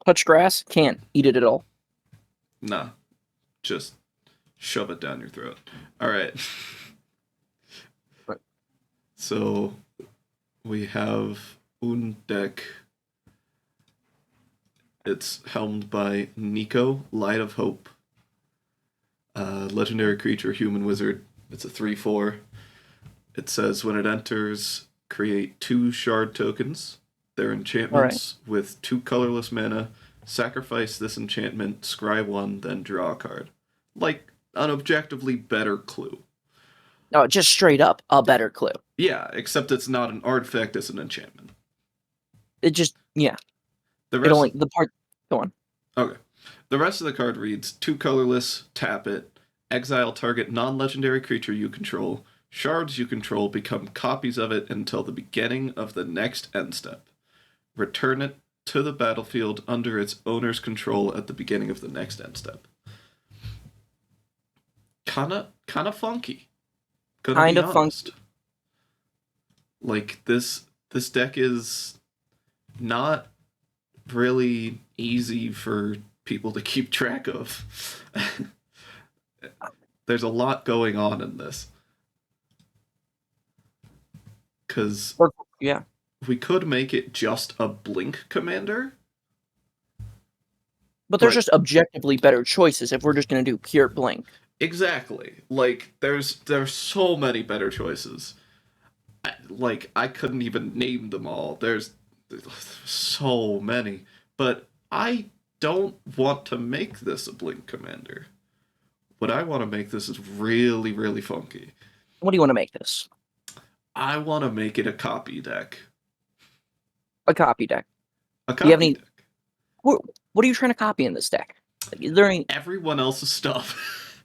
touch grass, can't eat it at all. Nah, just shove it down your throat. All right. Right. So we have un deck. It's helmed by Niko, Light of Hope. Legendary creature, human wizard. It's a 3/4. It says when it enters, create 2 shard tokens. They're All right. enchantments with 2 colorless mana. Sacrifice this enchantment, scry 1, then draw a card. Like an objectively better clue. No, just straight up a better clue. Yeah, except it's not an artifact, it's an enchantment. It just, yeah. The It rest only, of, the part, go on. okay. The rest of the card reads 2 colorless, tap it, exile target non-legendary creature you control. Shards you control become copies of it until the beginning of the next end step. Return it to the battlefield under its owner's control at the beginning of the next end step. Kinda funky. Gonna Kind be of honest. funky. Like this deck is not really easy for people to keep track of. There's a lot going on in this. Cause Yeah. we could make it just a blink commander. But there's just objectively better choices if we're just going to do pure blink. Exactly. Like there's so many better choices. I couldn't even name them all. There's so many. But I don't want to make this a blink commander. What I want to make this is really, really funky. What do you want to make this? I want to make it a copy deck. A copy deck. A Do you have copy any? deck. What are you trying to copy in this deck? Is there any? Everyone else's stuff.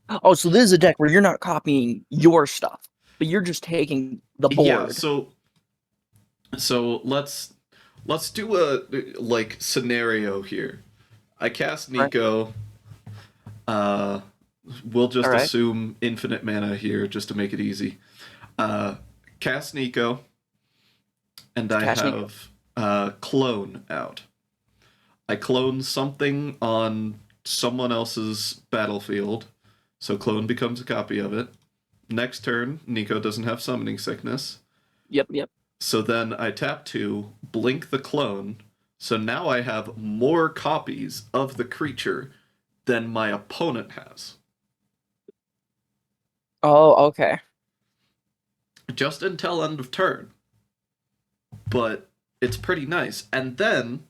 Oh, so this is a deck where you're not copying your stuff, but you're just taking the board. Yeah, so let's do a like scenario here. I cast Niko. We'll just assume infinite mana here just to make it easy. Cast Niko, and I have clone out. I clone something on someone else's battlefield, so clone becomes a copy of it. Next turn, Niko doesn't have summoning sickness. Yep. So then I tap 2, blink the clone, so now I have more copies of the creature than my opponent has. Oh, okay. Just until end of turn. But it's pretty nice. And then,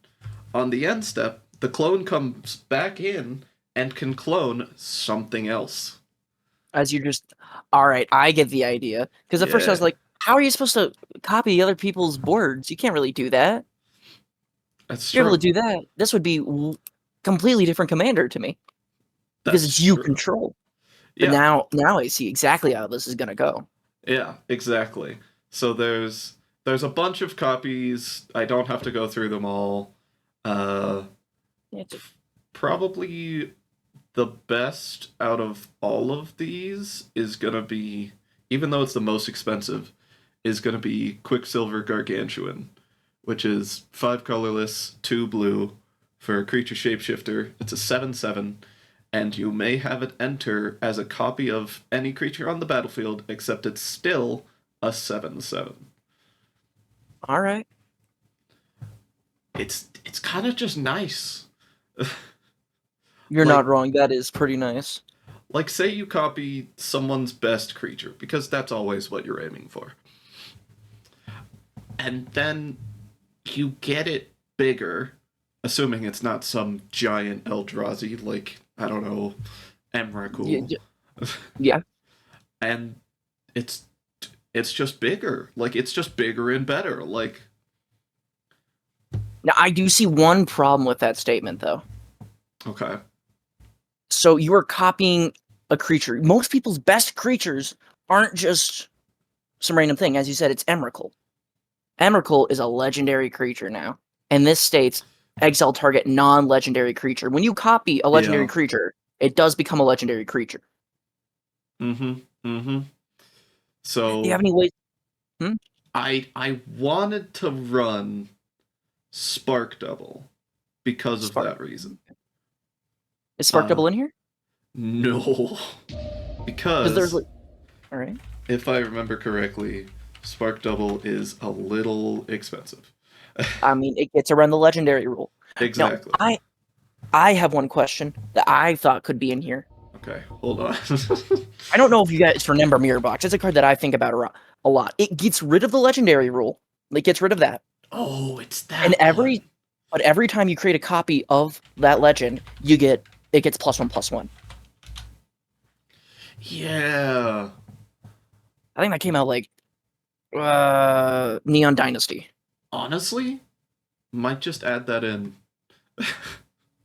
on the end step, the clone comes back in and can clone something else. As you just, all right, I get the idea. Because at first I was like, how are you supposed to copy other people's boards? You can't really do that. That's If you're true. able to do that, this would be completely different commander to me. Because That's it's you true. control. But Yeah. now I see exactly how this is gonna go. Yeah, exactly. So there's a bunch of copies. I don't have to go through them all. Probably the best out of all of these is gonna be, even though it's the most expensive, is gonna be Quicksilver Gargantuan, which is 5 colorless, 2 blue for a creature shapeshifter. It's a 7/7, and you may have it enter as a copy of any creature on the battlefield, except it's still a 7/7. All right. It's kind of just nice. You're not wrong. That is pretty nice. Like, say you copy someone's best creature, because that's always what you're aiming for. And then you get it bigger, assuming it's not some giant Eldrazi, like, I don't know, Emrakul. Yeah. And it's just bigger. Like, it's just bigger and better. Like, now I do see one problem with that statement, though. Okay. So you are copying a creature. Most people's best creatures aren't just some random thing. As you said, it's Emrakul. Emrakul is a legendary creature now. And this states exile target non-legendary creature. When you copy a legendary creature, it does become a legendary creature. So do you have any ways? I wanted to run Spark Double, because of Spark. that reason. Is Spark Double in here? No. Because there's Because, like, all right. if I remember correctly, Spark Double is a little expensive. I mean, it gets around the legendary rule. Exactly. Now, I have one question that I thought could be in here. Okay, hold on. I don't know if you guys remember Mirror Box. It's a card that I think about a lot. It gets rid of the legendary rule. It gets rid of that. Oh, it's that And one. but every time you create a copy of that legend, it gets +1/+1. Yeah. I think that came out like Neon Dynasty. Honestly, might just add that in.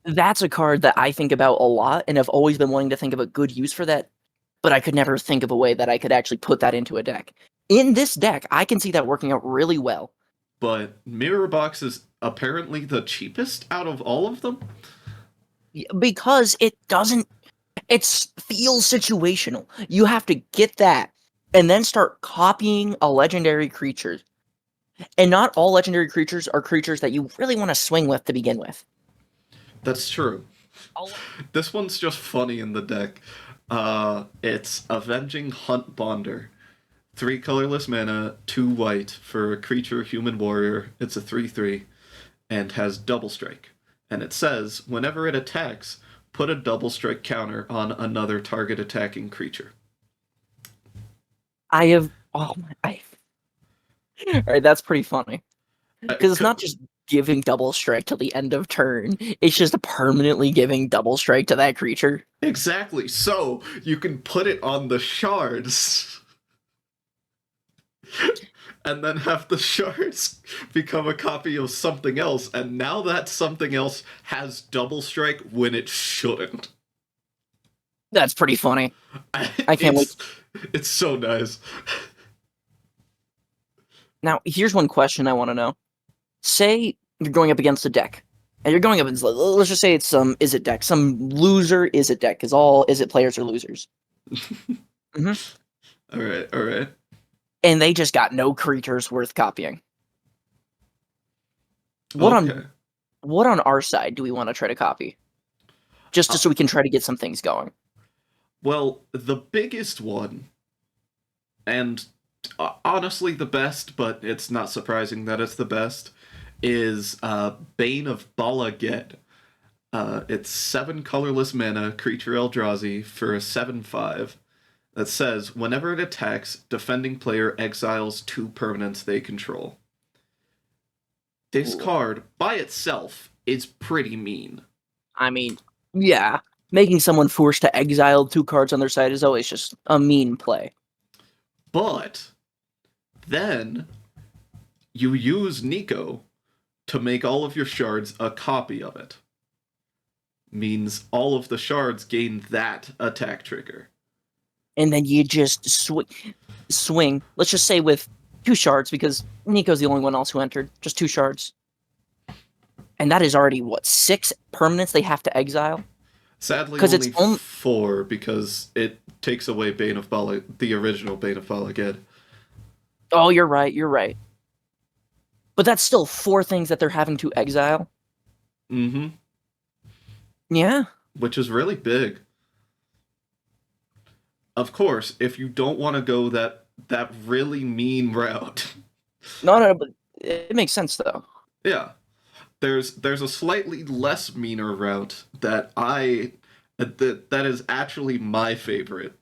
That's a card that I think about a lot, and I've always been wanting to think of a good use for that, but I could never think of a way that I could actually put that into a deck. In this deck, I can see that working out really well. But Mirror Box is apparently the cheapest out of all of them? Because it feels situational. You have to get that and then start copying a legendary creature. And not all legendary creatures are creatures that you really want to swing with to begin with. That's true. This one's just funny in the deck. It's Avenging Hunt Bonder. 3 colorless mana, 2 white for a creature human warrior. It's a 3/3 and has double strike. And it says, whenever it attacks, put a double strike counter on another target attacking creature. All right, that's pretty funny. Because it's not just giving double strike till the end of turn. It's just permanently giving double strike to that creature. Exactly. So you can put it on the shards. And then have the shards become a copy of something else, and now that something else has double strike when it shouldn't. That's pretty funny. I can't wait. It's so nice. Now, here's one question I want to know. Say you're going up against a deck, and you're going up against, let's just say it's some Izzet deck. Some loser Izzet deck, because all Izzet players are losers. All right. And they just got no creatures worth copying. What on our side do we want to try to copy? Just so we can try to get some things going. Well, the biggest one, and honestly the best, but it's not surprising that it's the best, is Bane of Bala Ged. It's 7 colorless mana, creature Eldrazi, for a 7/5. That says, whenever it attacks, defending player exiles 2 permanents they control. This card, by itself, is pretty mean. I mean, yeah. Making someone forced to exile 2 cards on their side is always just a mean play. But then you use Niko to make all of your shards a copy of it. Means all of the shards gain that attack trigger. And then you just swing. Let's just say with 2 shards, because Niko's the only one else who entered. Just 2 shards. And that is already, 6 permanents they have to exile? Sadly, only 4, because it takes away Bane of Bala, the original Bane of Bala Ged. Oh, you're right. But that's still 4 things that they're having to exile? Mm-hmm. Yeah. Which is really big. Of course, if you don't want to go that really mean route. No, but it makes sense, though. Yeah. There's a slightly less meaner route that that is actually my favorite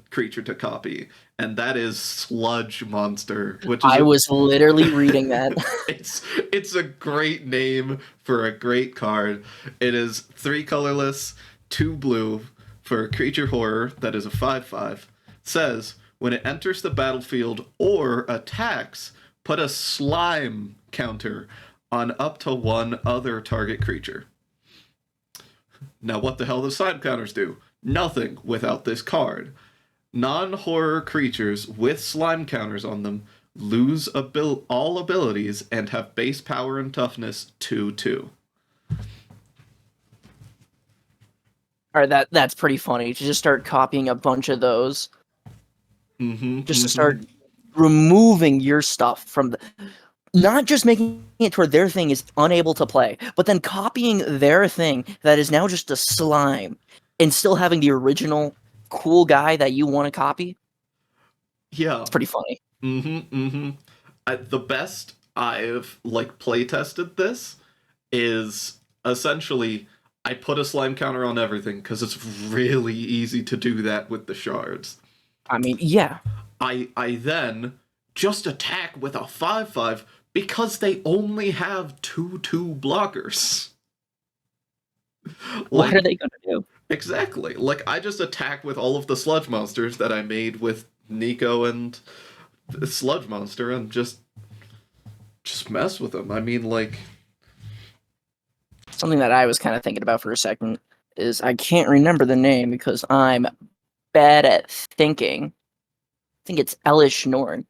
creature to copy, and that is Sludge Monster, which is I was literally reading that. it's a great name for a great card. It is 3 colorless, 2 blue for a creature horror that is a 5/5. Says, when it enters the battlefield or attacks, put a slime counter on up to 1 other target creature. Now, what the hell do slime counters do? Nothing without this card. Non-horror creatures with slime counters on them lose all abilities and have base power and toughness 2/2. Alright, that's pretty funny, to just start copying a bunch of those. To start removing your stuff from the... not just making it to where their thing is unable to play, but then copying their thing that is now just a slime and still having the original cool guy that you want to copy. Yeah. It's pretty funny. The best I've like play tested this is essentially I put a slime counter on everything because it's really easy to do that with the shards. I mean, yeah. I then just attack with a 5/5 because they only have 2/2 blockers. What are they gonna do? Exactly. Like I just attack with all of the sludge monsters that I made with Niko and the sludge monster and just mess with them. I mean, like, Something that I was kind of thinking about for a second is I can't remember the name because I'm bad at thinking. I think it's Elish Norn.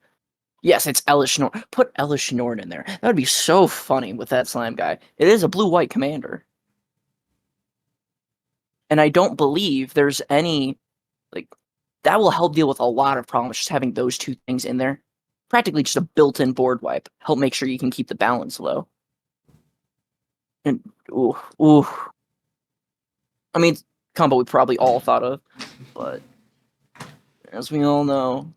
Yes, it's Elish Norn. Put Elish Norn in there. That would be so funny with that slime guy. It is a blue-white commander. And I don't believe there's any, like, that will help deal with a lot of problems, just having those two things in there. Practically just a built-in board wipe. Help make sure you can keep the balance low. And, ooh. I mean, combo we probably all thought of, but as we all know,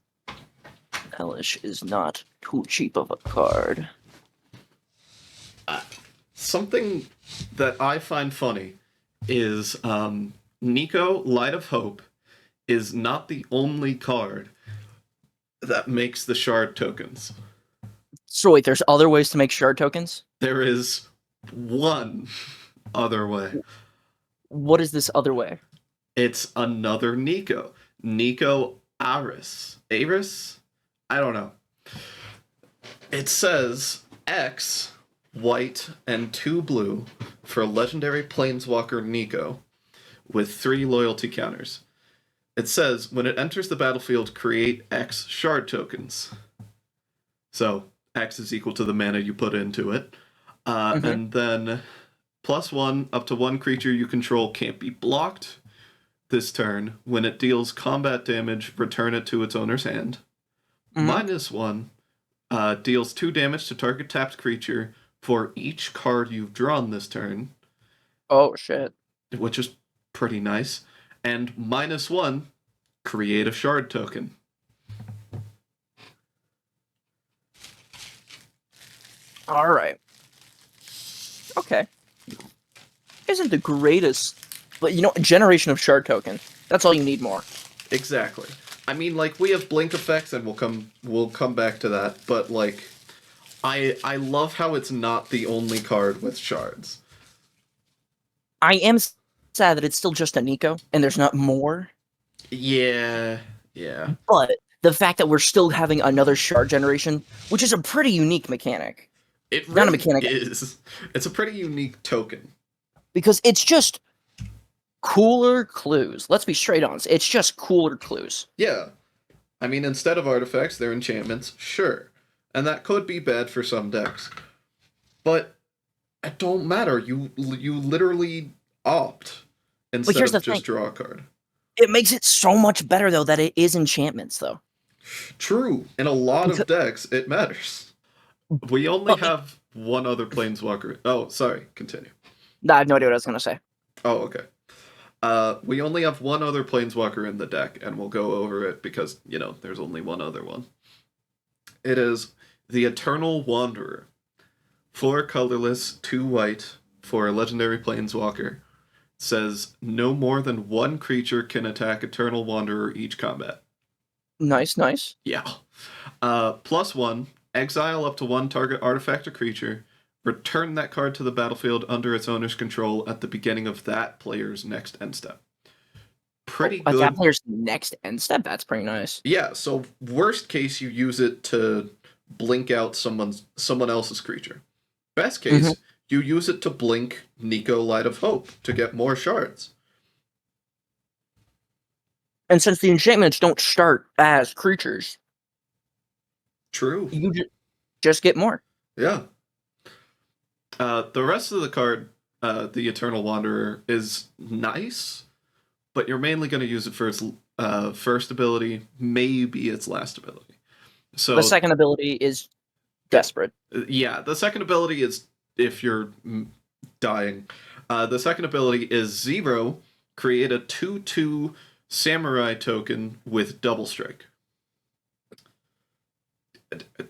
Elish is not too cheap of a card. something that I find funny is Niko, Light of Hope, is not the only card that makes the shard tokens. So wait, there's other ways to make shard tokens? There is one other way. What is this other way? It's another Niko. Niko Aris. Aris? I don't know. It says X, white, and 2 blue for legendary Planeswalker Niko with 3 loyalty counters. It says when it enters the battlefield, create X shard tokens. So X is equal to the mana you put into it. And then +1 up to 1 creature you control can't be blocked this turn. When it deals combat damage, return it to its owner's hand. -1 deals 2 damage to target tapped creature for each card you've drawn this turn. Oh, shit. Which is pretty nice. And -1, create a shard token. All right. Okay. Isn't the greatest, but you know, a generation of shard token. That's all you need more. Exactly. I mean, like, we have blink effects, and we'll come back to that. But like, I love how it's not the only card with shards. I am sad that it's still just a Niko and there's not more. Yeah. But the fact that we're still having another shard generation, which is a pretty unique mechanic. It really Not a mechanic. is. It's a pretty unique token. Because it's just cooler clues. Let's be straight honest. It's just cooler clues. Yeah. I mean, instead of artifacts, they're enchantments, sure. And that could be bad for some decks. But it don't matter. You literally opt instead here's of the just thing. draw a card. It makes it so much better, though, that it is enchantments, though. True. In a lot of decks, it matters. We only have one other Planeswalker. Oh, sorry. Continue. I have no idea what I was going to say. Oh, okay. We only have one other Planeswalker in the deck, and we'll go over it because, you know, there's only one other one. It is the Eternal Wanderer. 4 colorless, 2 white for a legendary Planeswalker. It says no more than 1 creature can attack Eternal Wanderer each combat. Nice. Yeah. +1, exile up to 1 target artifact or creature. Return that card to the battlefield under its owner's control at the beginning of that player's next end step. Pretty good. That player's next end step? That's pretty nice. Yeah, so worst case, you use it to blink out someone else's creature. Best case, you use it to blink Niko, Light of Hope to get more shards. And since the enchantments don't start as creatures, True. you just get more. Yeah. The rest of the card, the Eternal Wanderer, is nice, but you're mainly going to use it for its first ability, maybe its last ability. So the second ability is desperate. Yeah, the second ability is if you're dying. The second ability is 0, create a 2/2 samurai token with double strike.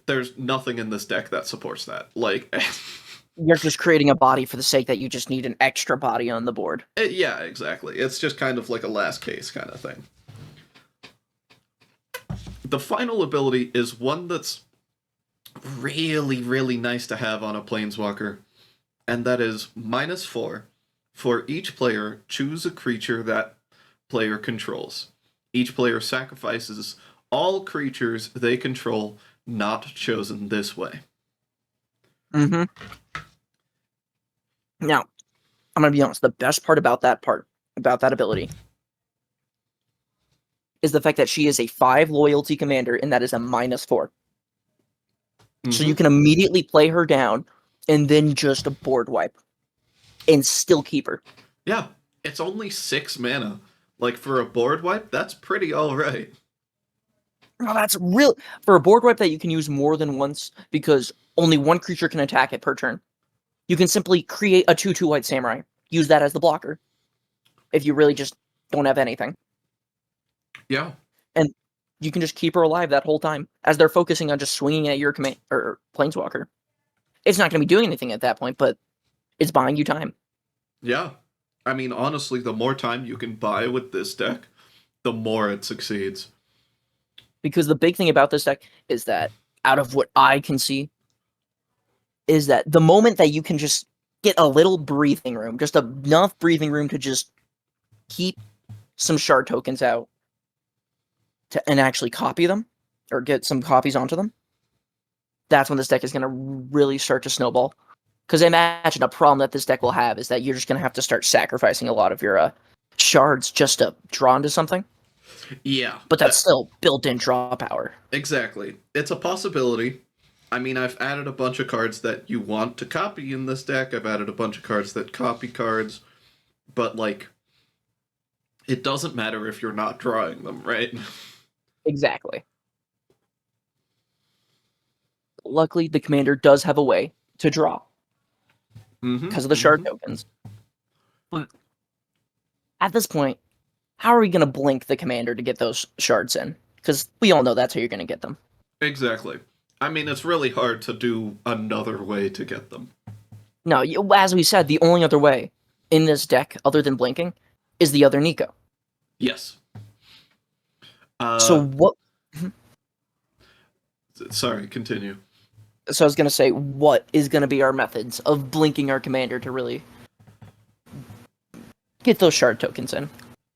There's nothing in this deck that supports that. Like, You're just creating a body for the sake that you just need an extra body on the board. yeah, exactly. It's just kind of like a last case kind of thing. The final ability is one that's really, really nice to have on a Planeswalker, and that is -4. For each player, choose a creature that player controls. Each player sacrifices all creatures they control not chosen this way. Mm-hmm. Now, I'm gonna be honest. The best part about that ability, is the fact that she is a 5 loyalty commander, and that is a -4. So you can immediately play her down, and then just a board wipe, and still keep her. Yeah, it's only 6 mana. Like, for a board wipe, that's pretty alright. No, that's real for a board wipe that you can use more than once, because only one creature can attack it per turn. You can simply create a 2/2 white samurai. Use that as the blocker. If you really just don't have anything. Yeah. And you can just keep her alive that whole time, as they're focusing on just swinging at your command or planeswalker. It's not going to be doing anything at that point, but it's buying you time. Yeah. I mean, honestly, the more time you can buy with this deck, the more it succeeds. Because the big thing about this deck is that, out of what I can see, is that the moment that you can just get a little breathing room, just enough breathing room to just keep some shard tokens out and actually copy them, or get some copies onto them, that's when this deck is going to really start to snowball. Because I imagine a problem that this deck will have is that you're just going to have to start sacrificing a lot of your shards just to draw into something. Yeah. But that's still built-in draw power. Exactly. It's a possibility. I mean, I've added a bunch of cards that you want to copy in this deck. I've added a bunch of cards that copy cards. But, like, it doesn't matter if you're not drawing them, right? Exactly. Luckily, the commander does have a way to draw. Because of the shard tokens. But at this point, how are we going to blink the commander to get those shards in? Because we all know that's how you're going to get them. Exactly. I mean, it's really hard to do another way to get them. No, as we said, the only other way in this deck, other than blinking, is the other Niko. Yes. So what... Sorry, continue. So I was going to say, what is going to be our methods of blinking our commander to really get those shard tokens in?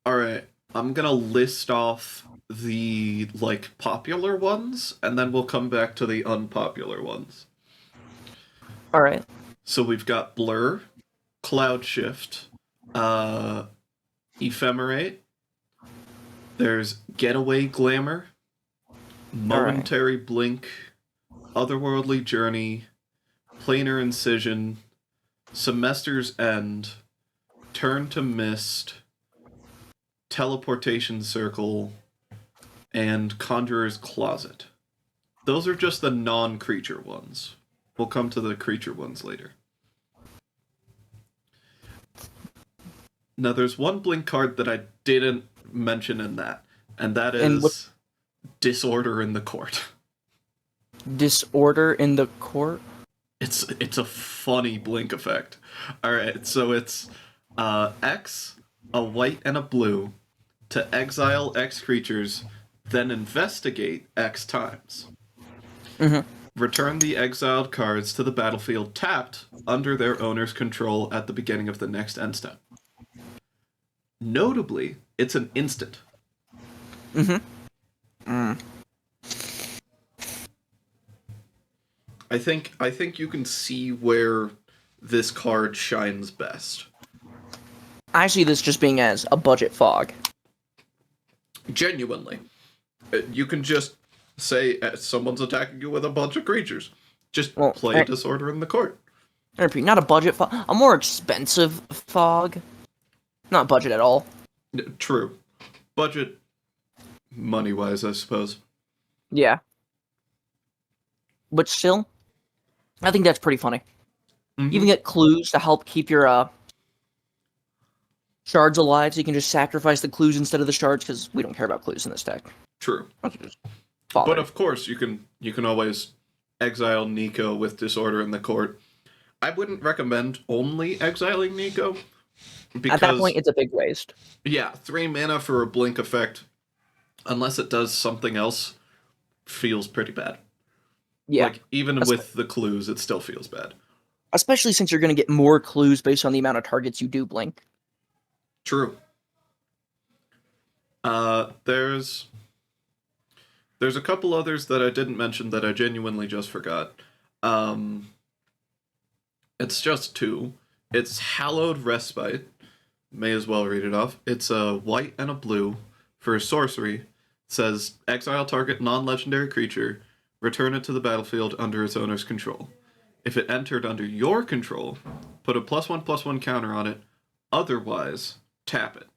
Alright, I'm gonna list off the, like, popular ones, and then we'll come back to the unpopular ones. Alright. So we've got Blur, Cloud Shift, Ephemerate, there's Getaway Glamour, Momentary Blink, Otherworldly Journey, Planar Incision, Semester's End, Turn to Mist, Teleportation Circle, and Conjurer's Closet. Those are just the non-creature ones. We'll come to the creature ones later. Now, there's one blink card that I didn't mention in that, and that is Disorder in the Court. Disorder in the Court? It's a funny blink effect. Alright, so it's X, a white and a blue, to exile X creatures, then investigate X times. Return the exiled cards to the battlefield tapped under their owner's control at the beginning of the next end step. Notably, it's an instant. I think you can see where this card shines best. I see this just being as a budget fog. Genuinely. You can just say someone's attacking you with a bunch of creatures. Just play Disorder in the Court. Not a budget fog. A more expensive fog. Not budget at all. True. Budget, money-wise, I suppose. Yeah. But still, I think that's pretty funny. Mm-hmm. You even get clues to help keep your shards alive, so you can just sacrifice the clues instead of the shards, because we don't care about clues in this deck. True. But But of course, you can always exile Niko with Disorder in the Court. I wouldn't recommend only exiling Niko, because at that point, it's a big waste. yeah, 3 mana for a blink effect, unless it does something else, feels pretty bad. Yeah, Like, even with the clues, it still feels bad. especially since you're going to get more clues based on the amount of targets you do blink. True. There's a couple others that I didn't mention that I genuinely just forgot. It's just 2. It's Hallowed Respite. May as well read it off. It's a white and a blue for a sorcery. It says exile target non-legendary creature, return it to the battlefield under its owner's control. If it entered under your control, put a +1/+1 counter on it. Otherwise, tap it.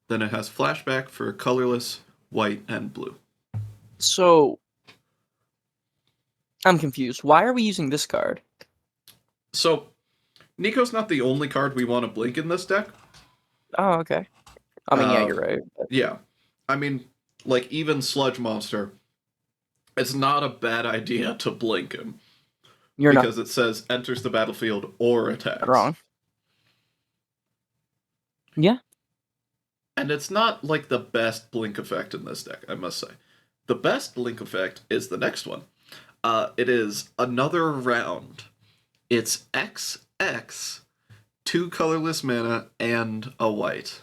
Then it has flashback for colorless, white, and blue. So, I'm confused. Why are we using this card? So, Niko's not the only card we want to blink in this deck. Oh, okay. I mean, yeah, you're right. Yeah. I mean, like, even Sludge Monster, it's not a bad idea to blink him. You're because it says enters the battlefield or attacks. not wrong. Yeah. And it's not like the best blink effect in this deck, I must say. The best blink effect is the next one. It is another round. It's XX, 2 colorless mana and a white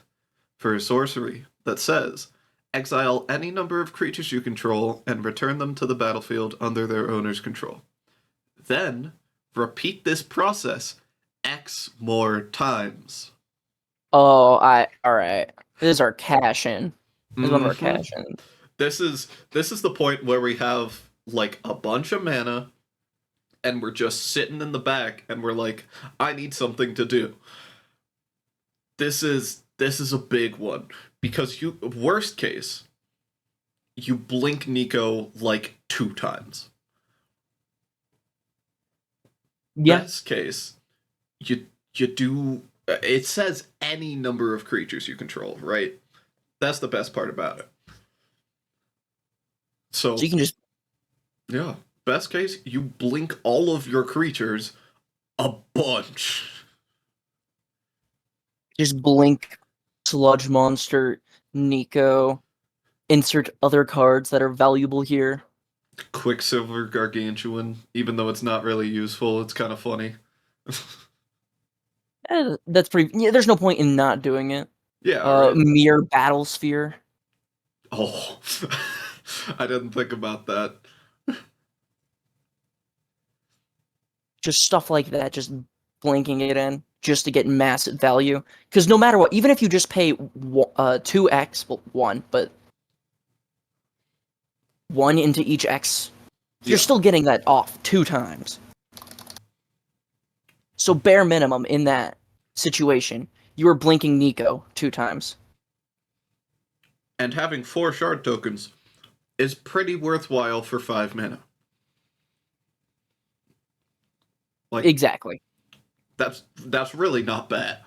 for a sorcery that says exile any number of creatures you control and return them to the battlefield under their owner's control. Then repeat this process X more times. Oh, all right. This is our cash in. This is one of our cash in. This is the point where we have like a bunch of mana and we're just sitting in the back and we're like, I need something to do. This is a big one because worst case, you blink Niko like 2 times. Yeah. Best case, you do. It says any number of creatures you control, right? That's the best part about it. So you can just best case, you blink all of your creatures a bunch. Just blink Sludge Monster, Niko, insert other cards that are valuable here. Quicksilver Gargantuan, even though it's not really useful, it's kind of funny. That's pretty. Yeah, there's no point in not doing it. Yeah. Right. Mere Battle Sphere. Oh, I didn't think about that. Just stuff like that. Just blinking it in just to get massive value. Because no matter what, even if you just pay 2x, well, 1, but 1 into each X, you're still getting that off 2 times. So bare minimum in that situation, you are blinking Niko 2 times. And having 4 shard tokens is pretty worthwhile for 5 mana. Like exactly. That's really not bad.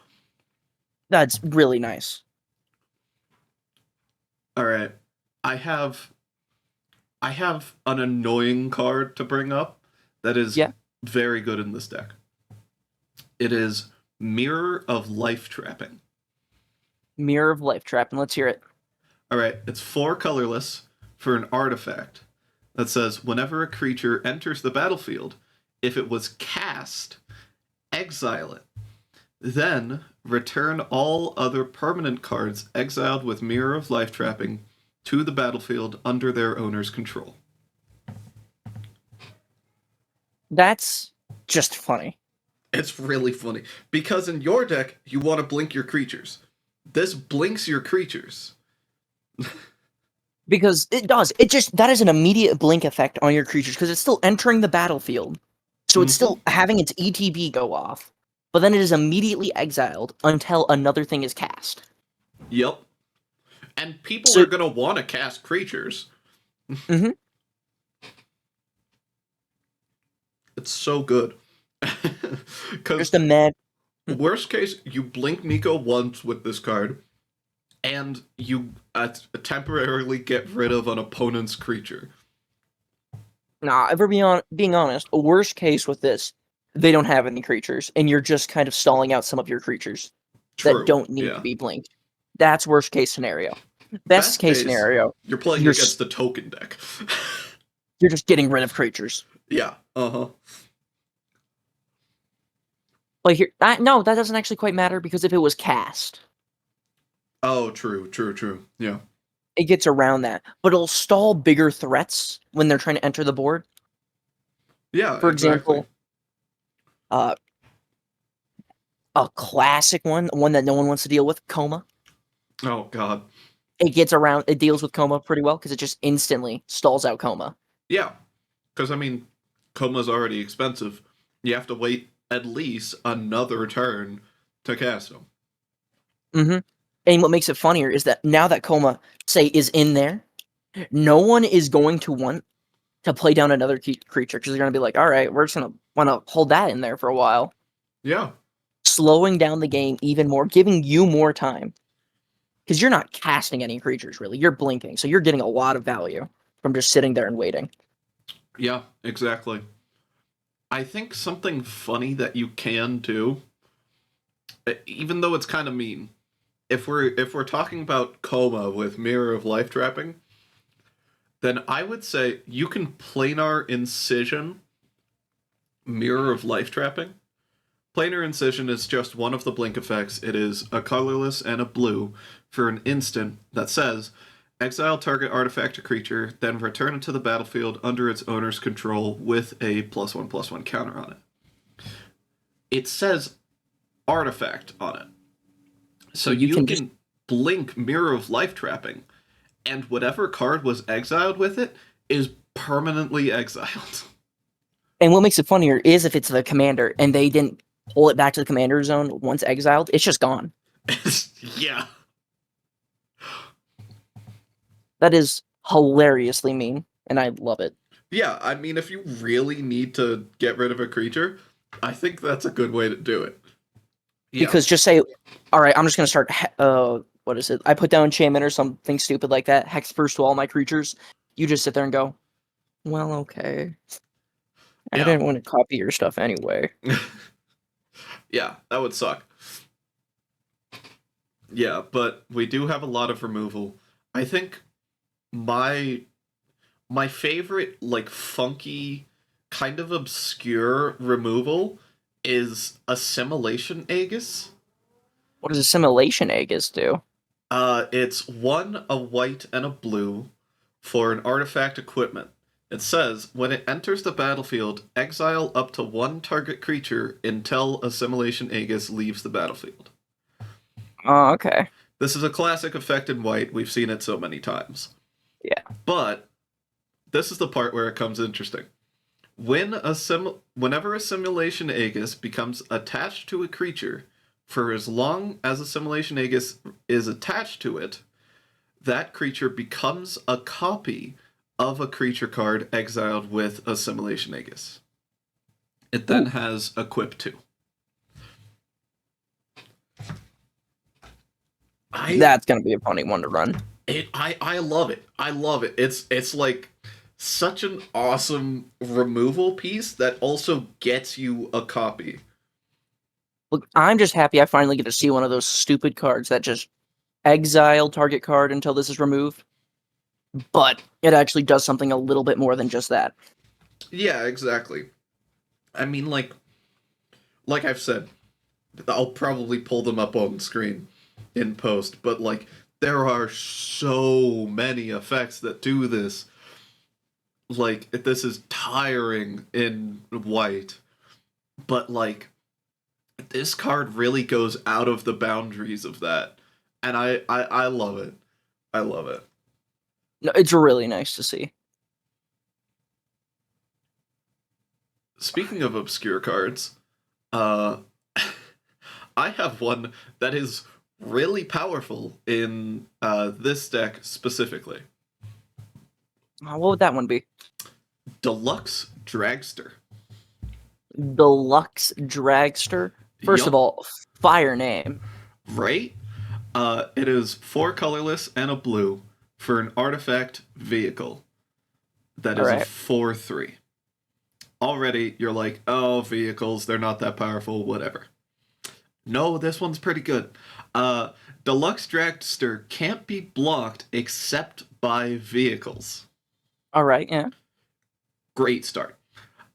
That's really nice. All right. I have an annoying card to bring up that is very good in this deck. It is Mirror of Life Trapping. Mirror of Life Trapping. Let's hear it. All right. It's 4 colorless for an artifact that says whenever a creature enters the battlefield, if it was cast, exile it. Then return all other permanent cards exiled with Mirror of Life Trapping to the battlefield under their owner's control. That's just funny. It's really funny. Because in your deck, you want to blink your creatures. This blinks your creatures. Because it does. That is an immediate blink effect on your creatures, because it's still entering the battlefield. So it's still having its ETB go off. But then it is immediately exiled until another thing is cast. Yep. And people are going to want to cast creatures. It's so good. Because Just a mad. worst case, you blink Niko once with this card, and you temporarily get rid of an opponent's creature. Nah, if we're being honest, worst case with this, they don't have any creatures, and you're just kind of stalling out some of your creatures that True. don't need to Yeah. be blinked. That's worst case scenario. Best case scenario, you're playing you're against the token deck. you're just getting rid of creatures. Yeah. Uh-huh. Like here, no, that doesn't actually quite matter because if it was cast, Oh, true. Yeah. it gets around that, but it'll stall bigger threats when they're trying to enter the board. Yeah, For exactly. example, a classic one that no one wants to deal with, Coma. Oh, God. It deals with Coma pretty well because it just instantly stalls out Coma. Yeah. Because, I mean, Coma's already expensive. You have to wait at least another turn to cast him. Mm-hmm. And what makes it funnier is that now that Coma, say, is in there, no one is going to want to play down another creature because they're going to be like, all right, we're just going to want to hold that in there for a while. Yeah. Slowing down the game even more, giving you more time. Because you're not casting any creatures, really. You're blinking, so you're getting a lot of value from just sitting there and waiting. Yeah, exactly. I think something funny that you can do, even though it's kind of mean, if we're talking about Coma with Mirror of Life trapping, then I would say you can planar incision Mirror of Life trapping. Planar incision is just one of the blink effects. It is a colorless and a blue for an instant that says exile target artifact or creature, then return it to the battlefield under its owner's control with a +1/+1 counter on it. It says artifact on it. So you can just blink Mirror of Life trapping, and whatever card was exiled with it is permanently exiled. And what makes it funnier is if it's the commander and they didn't pull it back to the commander zone once exiled, it's just gone. Yeah. That is hilariously mean, and I love it. Yeah, I mean, if you really need to get rid of a creature, I think that's a good way to do it. Yeah. Because just say, all right, I'm just going to start, what is it? I put down enchantment or something stupid like that, hex first to all my creatures. You just sit there and go, well, okay. I didn't want to copy your stuff anyway. Yeah, that would suck. Yeah, but we do have a lot of removal. I think my favorite, like, funky, kind of obscure removal is Assimilation Aegis. What does Assimilation Aegis do? It's a white and a blue for an artifact equipment. It says, when it enters the battlefield, exile up to one target creature until Assimilation Aegis leaves the battlefield. Oh, okay. This is a classic effect in white. We've seen it so many times. Yeah. But this is the part where it comes interesting. Whenever Assimilation Aegis becomes attached to a creature, for as long as Assimilation Aegis is attached to it, that creature becomes a copy of a creature card exiled with Assimilation Aegis. It then has Equip 2. That's going to be a funny one to run. I love it. I love it. It's like such an awesome removal piece that also gets you a copy. Look, I'm just happy I finally get to see one of those stupid cards that just exile target card until this is removed. But it actually does something a little bit more than just that. Yeah, exactly. I mean, like I've said, I'll probably pull them up on screen in post, but like there are so many effects that do this. Like, this is tiring in white, but like this card really goes out of the boundaries of that, and I love it. I love it. No, it's really nice to see. Speaking of obscure cards, I have one that is really powerful in this deck specifically. What would that one be? Deluxe Dragster. Deluxe Dragster. First of Yup, all, fire name. right? It is 4 colorless and a blue for an artifact vehicle that All is a right. 4/3. Already, you're like, oh, vehicles, they're not that powerful, whatever. No, this one's pretty good. Uh, Deluxe Dragster can't be blocked except by vehicles. All right. Yeah. Great start.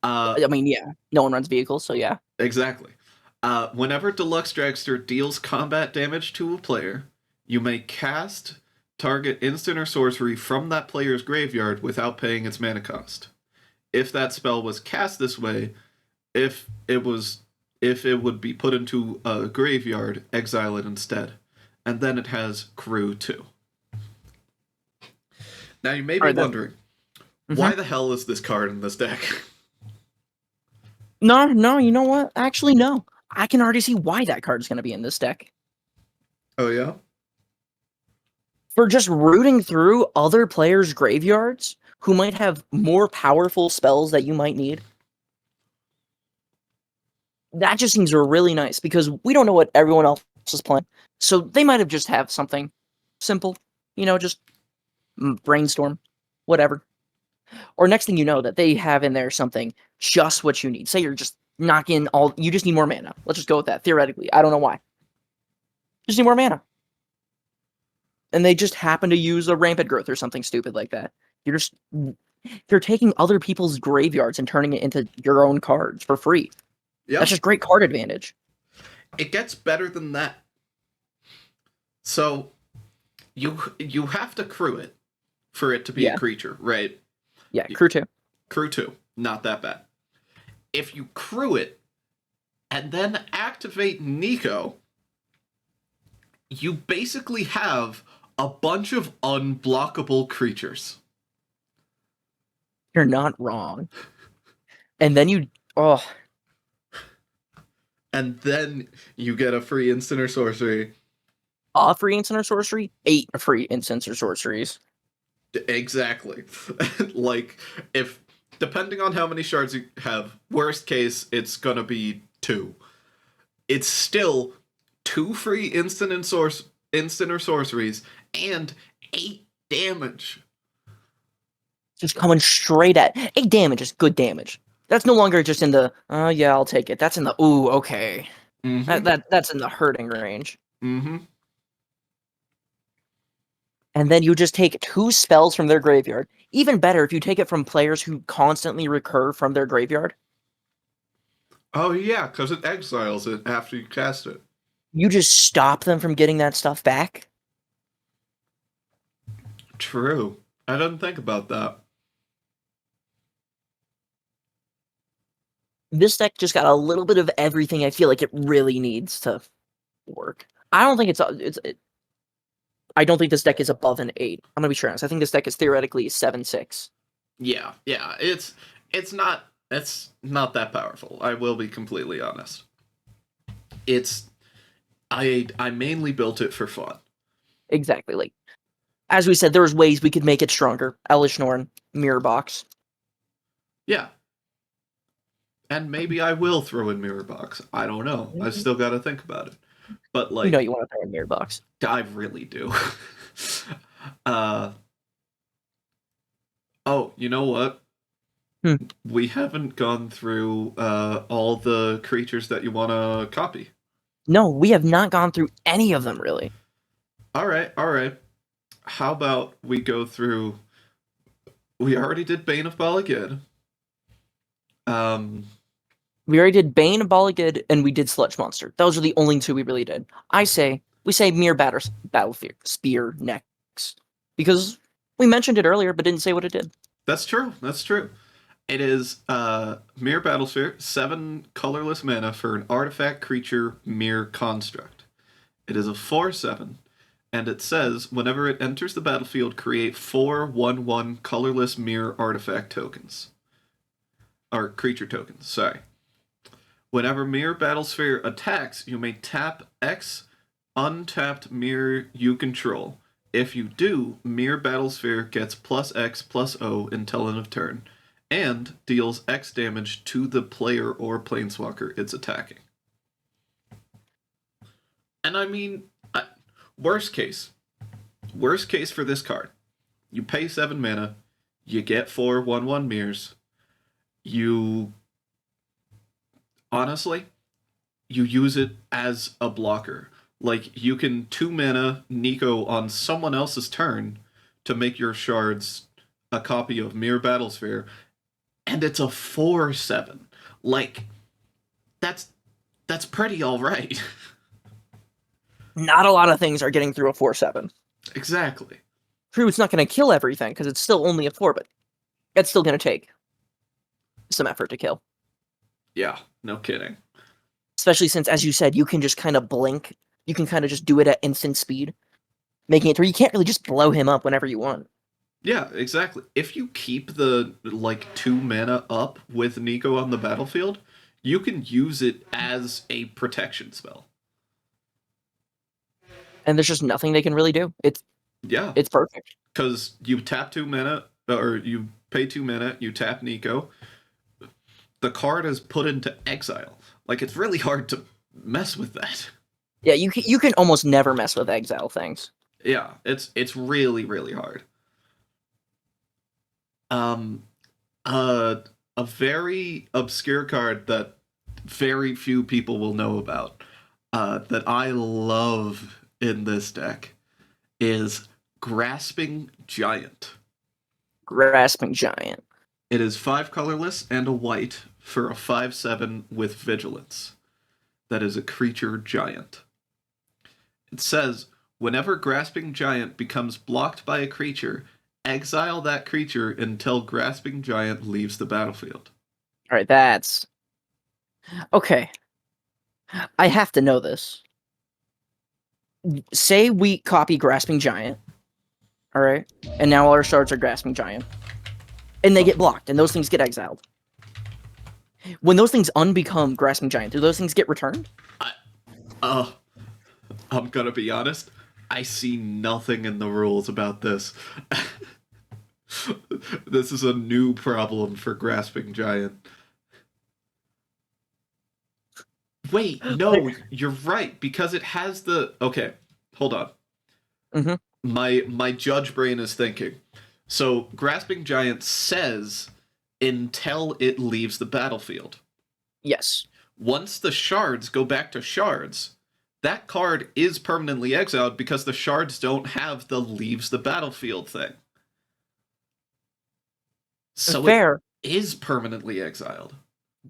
Uh, I mean, yeah. No one runs vehicles, so yeah. exactly. Whenever Deluxe Dragster deals combat damage to a player, you may cast target instant or sorcery from that player's graveyard without paying its mana cost. If that spell was cast this way, if it would be put into a graveyard, exile it instead. And then it has crew too. Now you may All be right. wondering, why the hell is this card in this deck? No. You know what? Actually, no. I can already see why that card is going to be in this deck. Oh yeah? For just rooting through other players' graveyards who might have more powerful spells that you might need. That just seems really nice because we don't know what everyone else is playing. So they might have just have something simple, just brainstorm, whatever. Or next thing you know that they have in there something just what you need. Say you're just knocking you just need more mana. Let's just go with that, theoretically. I don't know why. Just need more mana. And they just happen to use a rampant growth or something stupid like that. You're taking other people's graveyards and turning it into your own cards for free. Yeah. That's just great card advantage. It gets better than that. So you have to crew it for it to be a creature, right? Yeah, crew 2. Crew 2, not that bad. If you crew it and then activate Niko, you basically have a bunch of unblockable creatures. You're not wrong. And then and then you get a free instant or sorcery. A free instant or sorcery? 8 free instants or sorceries. Exactly. Like, if, depending on how many shards you have, worst case, it's gonna be 2. It's still 2 free instant or sorceries, and 8 damage. Just coming straight at 8 damage is good damage. That's no longer just in the yeah, I'll take it. That's in the ooh, okay. Mm-hmm. That's in the hurting range. Mm-hmm. And then you just take 2 spells from their graveyard. Even better if you take it from players who constantly recur from their graveyard. Oh yeah, because it exiles it after you cast it. You just stop them from getting that stuff back. True. I didn't think about that. This deck just got a little bit of everything I feel like it really needs to work. I don't think I don't think this deck is above an 8. I'm gonna be honest. I think this deck is theoretically 7-6. Yeah, it's not that powerful. I will be completely honest. I mainly built it for fun. Exactly. Like, as we said, there's ways we could make it stronger. Elish Norn, Mirror Box. Yeah. And maybe I will throw in Mirror Box. I don't know. I've still got to think about it. But like, you want to throw in Mirror Box. I really do. Oh, you know what? We haven't gone through all the creatures that you want to copy. No, we have not gone through any of them, really. All right. How about we go through... We already did Bane of Balagid. We already did Bane of Balagid, and we did Sludge Monster. Those are the only 2 we really did. We say Mirror Battle Spear next. Because we mentioned it earlier, but didn't say what it did. That's true. It is Mirror Battlesphere, 7 colorless mana for an artifact creature mirror construct. It is a 4/7, and it says whenever it enters the battlefield, create 4 1/1 colorless mirror artifact tokens. Or creature tokens, sorry. Whenever Mirror Battlesphere attacks, you may tap X untapped mirror you control. If you do, Mirror Battlesphere gets +X +O until end of turn. and deals X damage to the player or planeswalker it's attacking. And I mean, worst case for this card, you pay 7 mana, you get 4 1/1 mirrors, you honestly, you use it as a blocker. Like, you can 2 mana Niko on someone else's turn to make your shards a copy of Mirror Battlesphere, and it's a 4/7. Like, that's pretty alright. Not a lot of things are getting through a 4/7. Exactly. True, it's not going to kill everything, because it's still only a 4, but it's still going to take some effort to kill. Yeah, no kidding. Especially since, as you said, you can just kind of blink. You can kind of just do it at instant speed, making it through. You can't really just blow him up whenever you want. Yeah, exactly. If you keep the, 2 mana up with Niko on the battlefield, you can use it as a protection spell. And there's just nothing they can really do. It's perfect. Because you tap 2 mana, or you pay 2 mana, you tap Niko, the card is put into exile. Like, it's really hard to mess with that. Yeah, you can almost never mess with exile things. Yeah, it's really, really hard. A very obscure card that very few people will know about, that I love in this deck, is Grasping Giant. Grasping Giant. It is 5 colorless and a white for a 5/7 with Vigilance. That is a creature giant. It says, whenever Grasping Giant becomes blocked by a creature, exile that creature until Grasping Giant leaves the battlefield. Alright, that's... Okay. I have to know this. Say we copy Grasping Giant. Alright? And now all our shards are Grasping Giant. And they get blocked, and those things get exiled. When those things unbecome Grasping Giant, do those things get returned? I'm gonna be honest, I see nothing in the rules about this. This is a new problem for Grasping Giant. Wait, no, you're right, because it has the... Okay, hold on. Mm-hmm. My judge brain is thinking. So, Grasping Giant says, until it leaves the battlefield. Yes. Once the shards go back to shards, that card is permanently exiled because the shards don't have the leaves the battlefield thing. So fair. It is permanently exiled.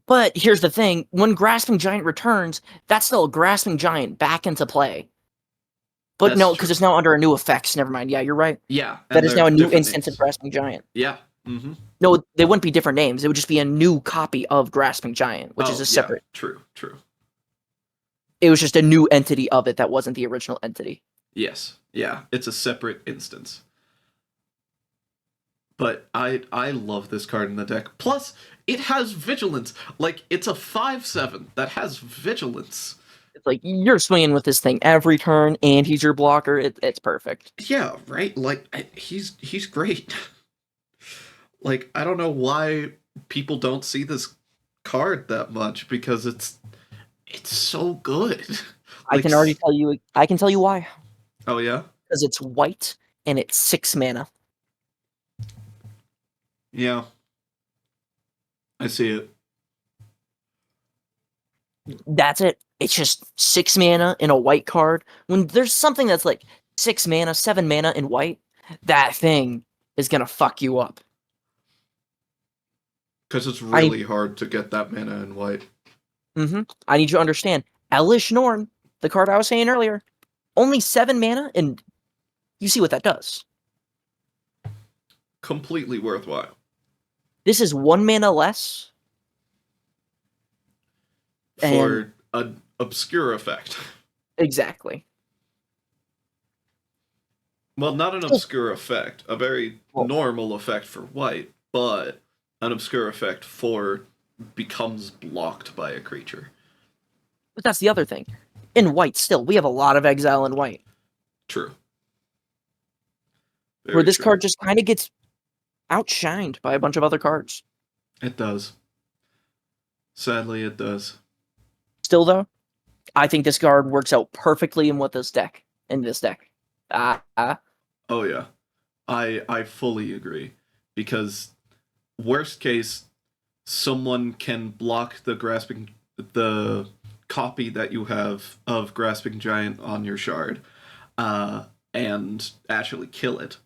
But here's the thing, when Grasping Giant returns, that's still a Grasping Giant back into play. But that's no, because it's now under a new effects. Never mind. Yeah, you're right. Yeah. That is now a new instance of Grasping Giant. Yeah. Mm-hmm. No, they wouldn't be different names. It would just be a new copy of Grasping Giant, which is a separate... True. It was just a new entity of it that wasn't the original entity. Yes. Yeah, it's a separate instance. But I love this card in the deck. Plus, it has Vigilance. Like, it's a 5/7 that has Vigilance. It's like, you're swinging with this thing every turn, and he's your blocker. It's perfect. Yeah, right? Like, he's great. Like, I don't know why people don't see this card that much, because it's so good. Like, I can tell you why. Oh, yeah? Because it's white, and it's 6 mana. Yeah. I see it. That's it. It's just 6 mana in a white card. When there's something that's like 6 mana, 7 mana in white, that thing is gonna fuck you up. Because it's really hard to get that mana in white. Mm-hmm. I need you to understand. Elish Norn, the card I was saying earlier, only 7 mana, and you see what that does. Completely worthwhile. This is 1 mana less. For an obscure effect. Exactly. Well, not an obscure effect. A very normal effect for white, but an obscure effect for becomes blocked by a creature. But that's the other thing. In white, still, we have a lot of exile in white. True. Where this card just kind of gets outshined by a bunch of other cards. It does. Sadly, it does. Still, though, I think this card works out perfectly in this deck. Oh yeah, I fully agree, because worst case, someone can block the copy that you have of Grasping Giant on your shard, and actually kill it,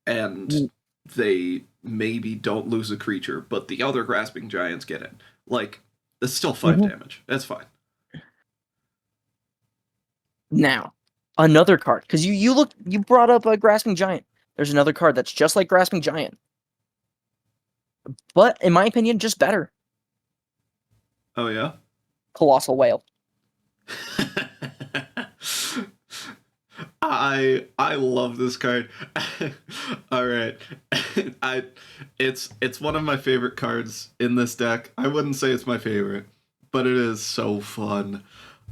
and they maybe don't lose a creature, but the other Grasping Giants get it. Like, it's still 5 damage. That's fine. Now, another card, because you brought up a Grasping Giant. There's another card that's just like Grasping Giant, but in my opinion, just better. Oh yeah. Colossal Whale. I love this card. All right, it's one of my favorite cards in this deck. I wouldn't say it's my favorite, but it is so fun.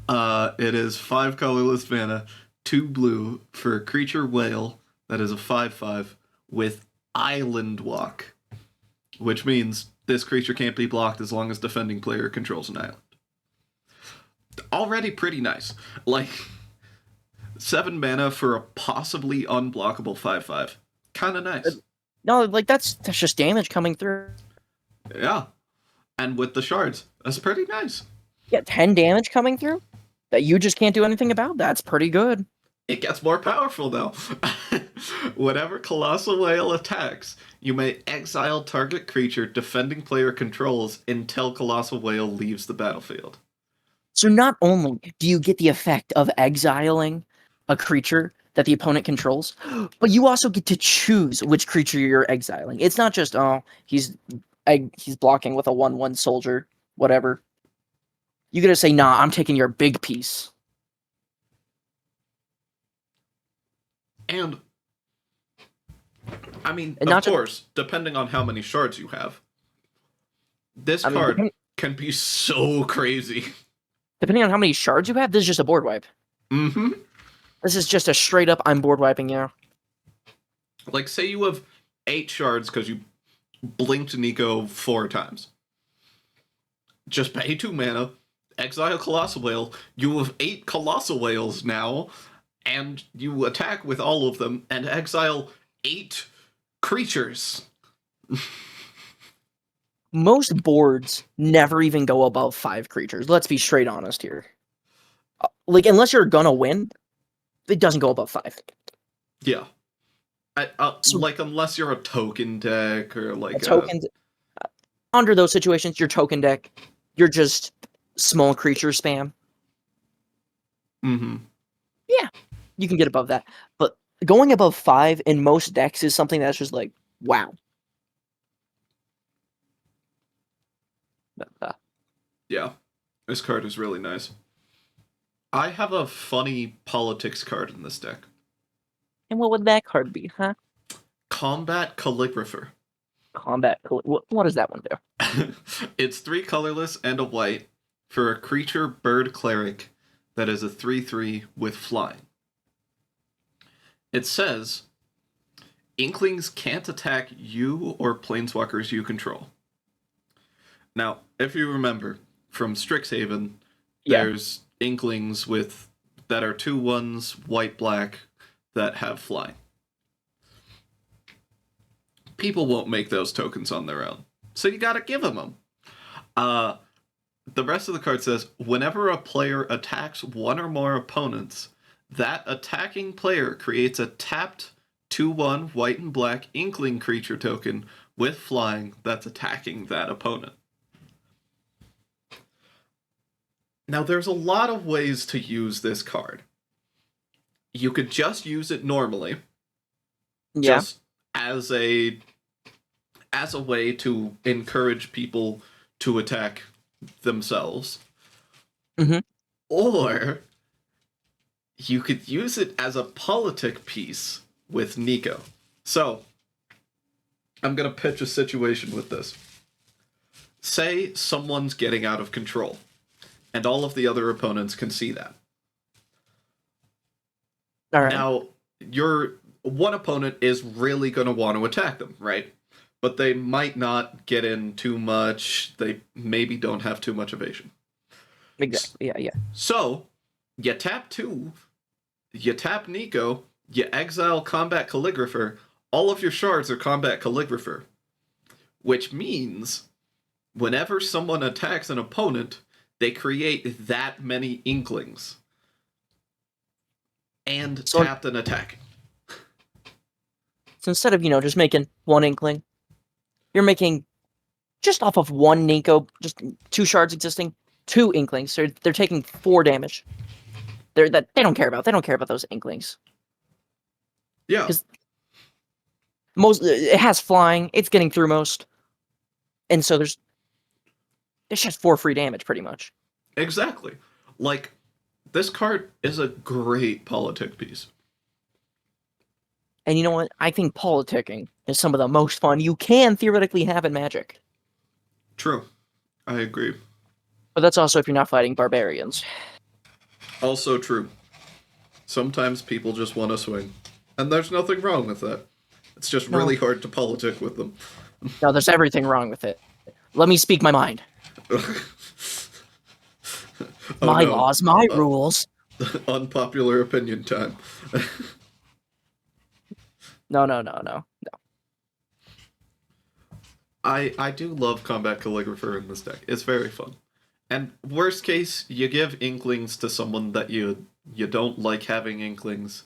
It is 5 colorless mana, 2 blue for a creature whale that is a 5/5 with Island Walk, which means this creature can't be blocked as long as defending player controls an island. Already pretty nice. Like, 7 mana for a possibly unblockable 5/5. Kind of nice. No, like that's just damage coming through. Yeah. And with the shards, that's pretty nice. Yeah, 10 damage coming through that you just can't do anything about. That's pretty good. It gets more powerful, though. Whenever Colossal Whale attacks, you may exile target creature defending player controls until Colossal Whale leaves the battlefield. So not only do you get the effect of exiling a creature that the opponent controls, but you also get to choose which creature you're exiling. It's not just, oh, he's blocking with a 1/1 soldier, whatever. You get to say, nah, I'm taking your big piece. And, I mean, And of course, depending on how many shards you have, this card can be so crazy. Depending on how many shards you have, this is just a board wipe. Mm-hmm. This is just a straight up, I'm board wiping you. Like, say you have 8 shards because you blinked Niko 4 times. Just pay 2 mana, exile Colossal Whale. You have 8 Colossal Whales now, and you attack with all of them and exile 8 creatures. Most boards never even go above 5 creatures. Let's be straight honest here. Like, unless you're gonna win, it doesn't go above 5. Yeah. Like, unless you're a token deck or like a token. Under those situations, your token deck, you're just small creature spam. Mm-hmm. Yeah, you can get above that. But going above 5 in most decks is something that's just like, wow. Yeah, this card is really nice. I have a funny politics card in this deck. And what would that card be, huh? Combat Calligrapher. What does that one do? It's 3 colorless and a white for a creature bird cleric that is a 3/3 with flying. It says, Inklings can't attack you or planeswalkers you control. Now, if you remember from Strixhaven, there's Inklings that are 2/1s, white-black, that have flying. People won't make those tokens on their own, so you gotta give them. The rest of the card says, whenever a player attacks one or more opponents, that attacking player creates a tapped 2/1 white and black Inkling creature token with flying that's attacking that opponent. Now, there's a lot of ways to use this card. You could just use it normally, just as a way to encourage people to attack themselves. Mm-hmm. Or you could use it as a politic piece with Niko. So, I'm going to pitch a situation with this. Say someone's getting out of control, and all of the other opponents can see that. All right. Now, your one opponent is really going to want to attack them, right? but they might not get in too much. They maybe don't have too much evasion. Exactly. Yeah, yeah. So, you tap 2, you tap Niko, you exile Combat Calligrapher, all of your shards are Combat Calligrapher, which means whenever someone attacks an opponent, they create that many Inklings and So, tapped an attack. so instead of, just making one Inkling, you're making just off of one Niko, just 2 shards existing, 2 Inklings. So they're taking 4 damage. They don't care about. They don't care about those Inklings. Yeah. Because it has flying, it's getting through most. And so there's just 4 free damage pretty much. Exactly. Like, this card is a great politic piece. And you know what? I think politicking is some of the most fun you can theoretically have in Magic. True. I agree. But that's also if you're not fighting barbarians. Also true. Sometimes people just want to swing. And there's nothing wrong with that. It's just really hard to politic with them. No, there's everything wrong with it. Let me speak my mind. My laws, my rules. Unpopular opinion time. No. I do love Combat Calligrapher in this deck. It's very fun. And worst case, you give Inklings to someone that you don't like having Inklings.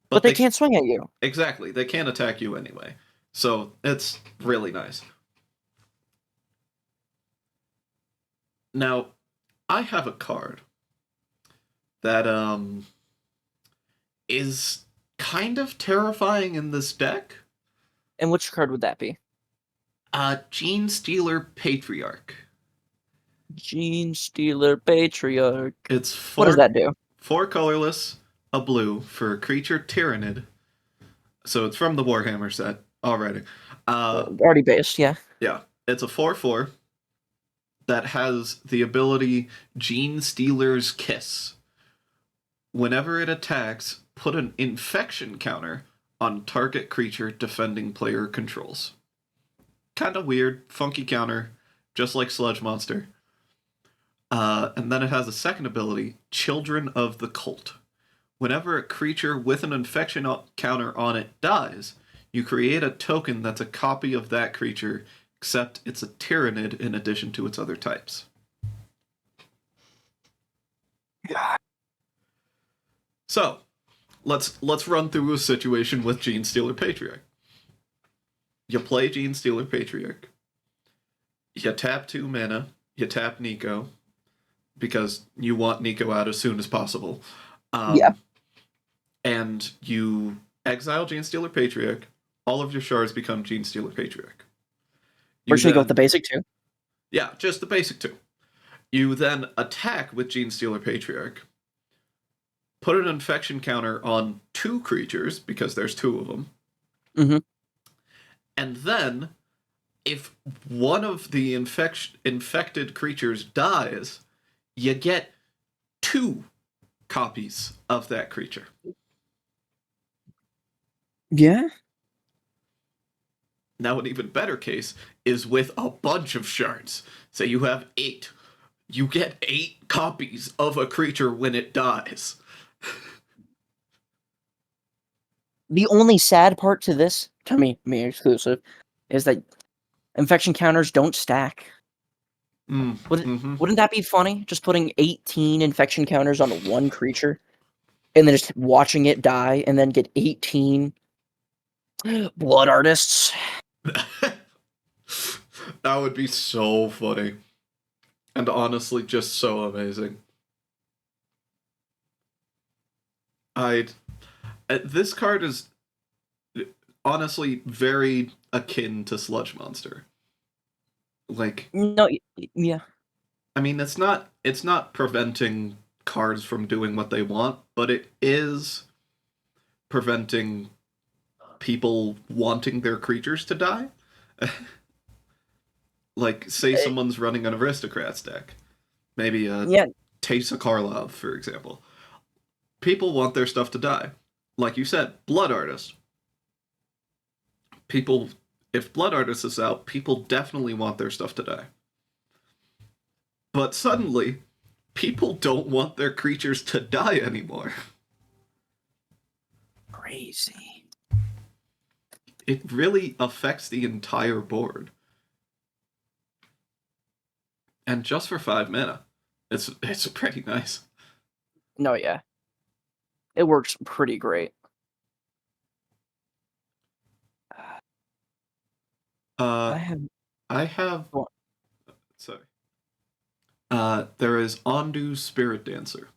But they can't swing at you. Exactly. They can't attack you anyway. So it's really nice. Now, I have a card that is kind of terrifying in this deck. And which card would that be? Gene Stealer Patriarch. Gene Stealer Patriarch. It's what does that do? 4 colorless, a blue for creature Tyrannid. So it's from the Warhammer set already. Already based, yeah. Yeah. It's a 4/4 that has the ability Gene Stealer's Kiss. Whenever it attacks, put an infection counter on target creature defending player controls. Kind of weird, funky counter, just like Sludge Monster. And then it has a second ability, Children of the Cult. Whenever a creature with an infection counter on it dies, you create a token that's a copy of that creature, except it's a Tyrannid in addition to its other types. God. So, let's run through a situation with Gene Stealer Patriarch. You play Gene Stealer Patriarch. You tap 2 mana. You tap Niko, because you want Niko out as soon as possible. Yeah. And you exile Gene Stealer Patriarch. All of your shards become Gene Stealer Patriarch. Or should we go with the basic 2? Yeah, just the basic 2. You then attack with Gene Stealer Patriarch. Put an infection counter on 2 creatures, because there's 2 of them. Mm-hmm. And then, if one of the infected creatures dies, you get 2 copies of that creature. Yeah. Now, an even better case is with a bunch of shards. Say you have 8. You get 8 copies of a creature when it dies. The only sad part to this, to me exclusive, is that infection counters don't stack. Wouldn't that be funny? Just putting 18 infection counters on one creature, and then just watching it die, and then get 18 blood artists. That would be so funny. And honestly, just so amazing. This card is honestly very akin to Sludge Monster. Like, no, yeah. I mean, it's not preventing cards from doing what they want, but it is preventing people wanting their creatures to die. Like, say someone's running an Aristocrats deck. Maybe Teysa Karlov, for example. People want their stuff to die. Like you said, Blood Artist. People if Blood Artist is out, people definitely want their stuff to die. But suddenly, people don't want their creatures to die anymore. Crazy. It really affects the entire board. And just for 5 mana, it's pretty nice. No, yeah. It works pretty great. Uh, I have I have. Go on. Sorry. There is Ondu Spirit Dancer.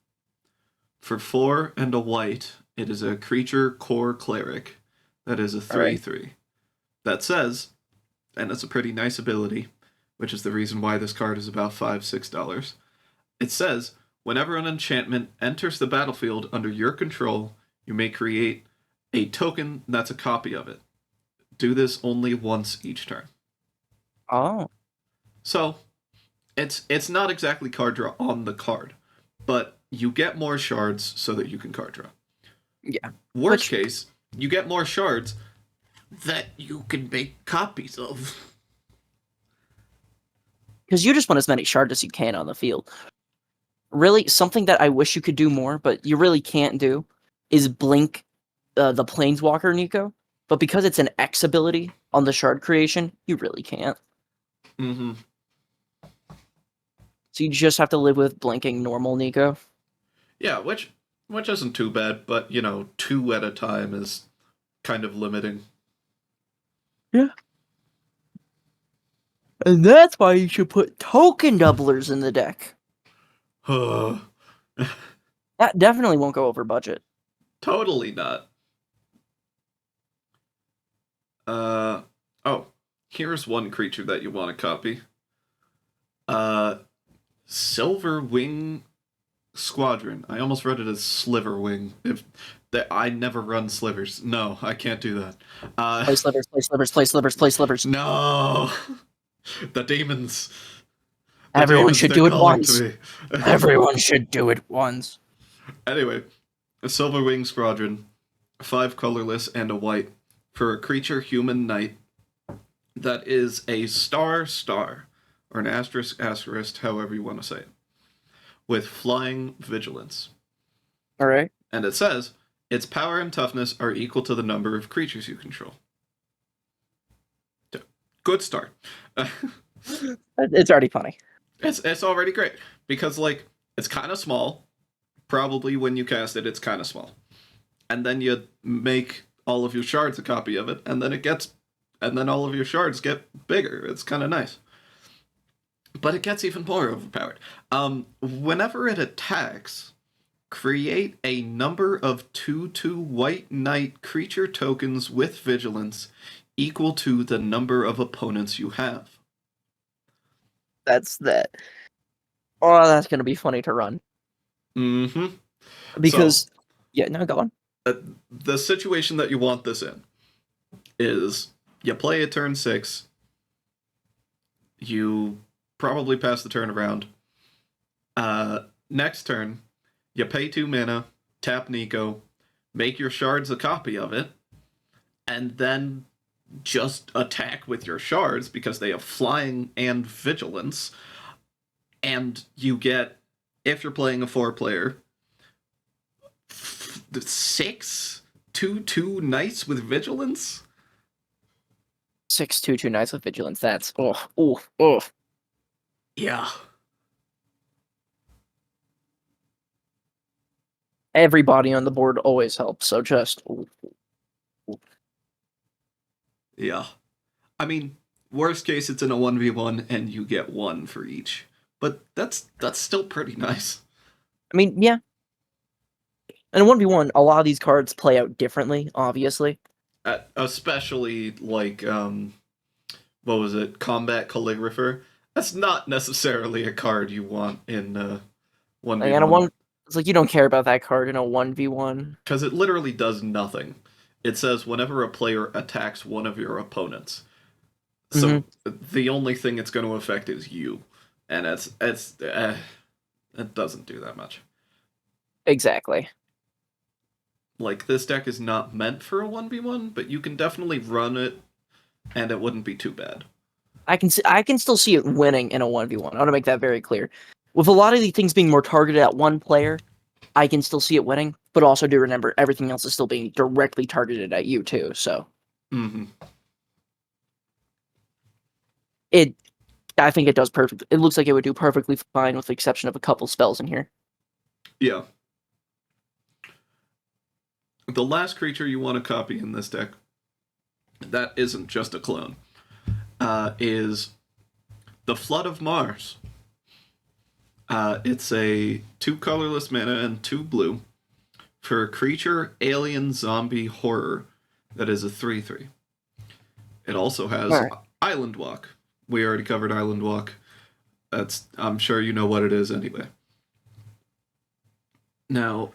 For 4 and a white, it is a creature core cleric that is a 3/3. That says, and it's a pretty nice ability, which is the reason why this card is about $5-6. It says, whenever an enchantment enters the battlefield under your control, you may create a token that's a copy of it. Do this only once each turn. Oh. So, it's not exactly card draw on the card, but you get more shards so that you can card draw. Yeah. Worst case, you get more shards that you can make copies of. Because you just want as many shards as you can on the field. Really, something that I wish you could do more, but you really can't do, is blink the Planeswalker, Niko. But because it's an X ability on the shard creation, you really can't. Mm-hmm. So you just have to live with blinking normal Niko. Yeah, which isn't too bad, but 2 at a time is kind of limiting. Yeah. And that's why you should put token doublers in the deck. That definitely won't go over budget. Totally not. Oh, here's one creature that you want to copy. Silver Wing Squadron. I almost read it as Sliver Wing. I never run slivers. No, I can't do that. Play slivers, play slivers, play slivers, play slivers. No, the demons. Everyone should do it once. Everyone should do it once. Anyway, a Silver Wing Squadron, 5 colorless and a white for a creature human knight that is a star, or an asterisk, however you want to say it, with flying vigilance. All right. And it says, its power and toughness are equal to the number of creatures you control. Good start. It's already funny. It's already great, because, it's kind of small. Probably when you cast it, it's kind of small. And then you make all of your shards a copy of it, and then all of your shards get bigger. It's kind of nice. But it gets even more overpowered. Whenever it attacks, create a number of 2/2 white knight creature tokens with vigilance equal to the number of opponents you have. That's that. Oh, that's going to be funny to run. Mm-hmm. Because, yeah, no, go on. The situation that you want this in is you play a turn 6, you probably pass the turn around. Next turn, you pay 2 mana, tap Niko, make your shards a copy of it, and then just attack with your shards because they have flying and vigilance. And you get, if you're playing a 4-player, 6 2/2 knights with vigilance. 6 2/2 knights with vigilance. That's oh. Yeah. Everybody on the board always helps. So just Yeah. I mean, worst case, it's in a 1v1 and you get 1 for each. But that's still pretty nice. I mean, yeah. And 1v1, a lot of these cards play out differently, obviously. Especially, what was it? Combat Calligrapher. That's not necessarily a card you want in 1v1. It's like you don't care about that card in a 1v1. Because it literally does nothing. It says whenever a player attacks one of your opponents. So the only thing it's going to affect is you. And it doesn't do that much. Exactly. This deck is not meant for a 1v1, but you can definitely run it and it wouldn't be too bad. I can still see it winning in a 1v1. I want to make that very clear. With a lot of these things being more targeted at one player, I can still see it winning, but also do remember everything else is still being directly targeted at you too. So Mm-hmm. I think it does perfect. It looks like it would do perfectly fine with the exception of a couple spells in here. Yeah. The last creature you want to copy in this deck that isn't just a clone is the Flood of Mars. It's a 2 colorless mana and 2 blue for a creature, alien, zombie, horror that is a 3/3. It also has All right. Island Walk. We already covered Island Walk. I'm sure you know what it is anyway. Now,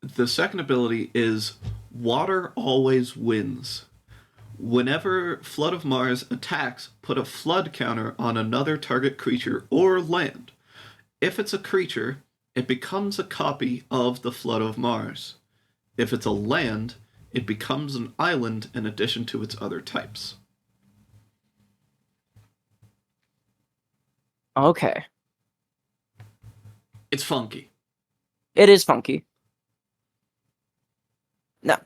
the second ability is Water Always Wins. Whenever Flood of Mars attacks, put a flood counter on another target creature or land. If it's a creature, it becomes a copy of the Flood of Mars. If it's a land, it becomes an island in addition to its other types. Okay. It's funky. It is funky. Now,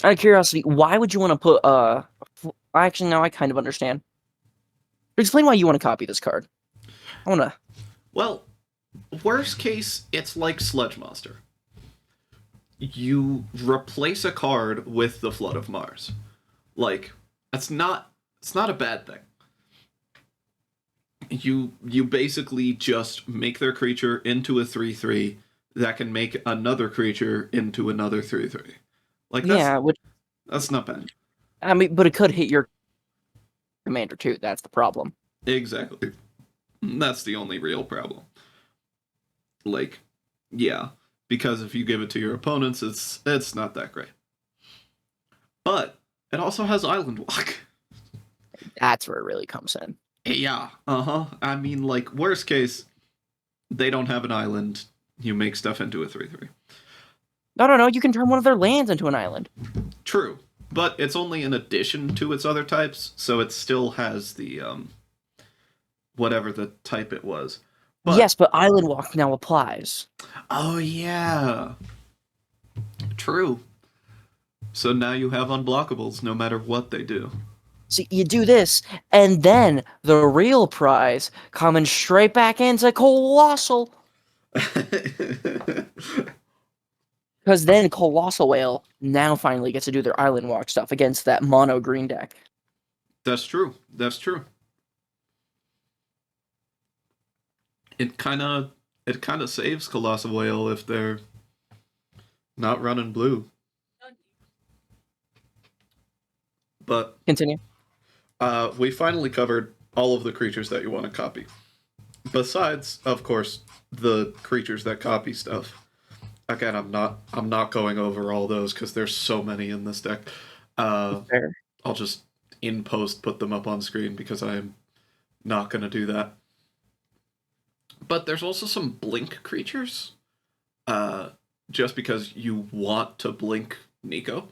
out of curiosity, why would you want to put actually now I kind of understand. Explain why you want to copy this card. I want to. Well, worst case, it's like Sludge Monster. You replace a card with the Flood of Mars. Like, it's not a bad thing. You basically just make their creature into a 3/3 that can make another creature into another 3/3. Like Yeah, that's not bad. I mean, but it could hit your commander too. That's the problem. Exactly. That's the only real problem. Like, yeah, because if you give it to your opponents, it's not that great. But it also has Island Walk. That's where it really comes in. Yeah, I mean, like, worst case, they don't have an island. You make stuff into a 3/3. No. You can turn one of their lands into an island. True, but it's only in addition to its other types, so it still has the whatever the type it was. But, yes, but Island Walk now applies. oh yeah, true. So now you have unblockables no matter what they do. So you do this, and then the real prize coming straight back into Colossal. Because then Colossal Whale now finally gets to do their Island Walk stuff against that mono green deck. That's true. That's true. It kind of saves Colossal Whale if they're not running blue. But Continue. we finally covered all of the creatures that you want to copy. Besides, of course, the creatures that copy stuff. Again, I'm not going over all those because there's so many in this deck. Fair. I'll just in post put them up on screen because I'm not going to do that. But there's also some blink creatures. Just because you want to blink Niko.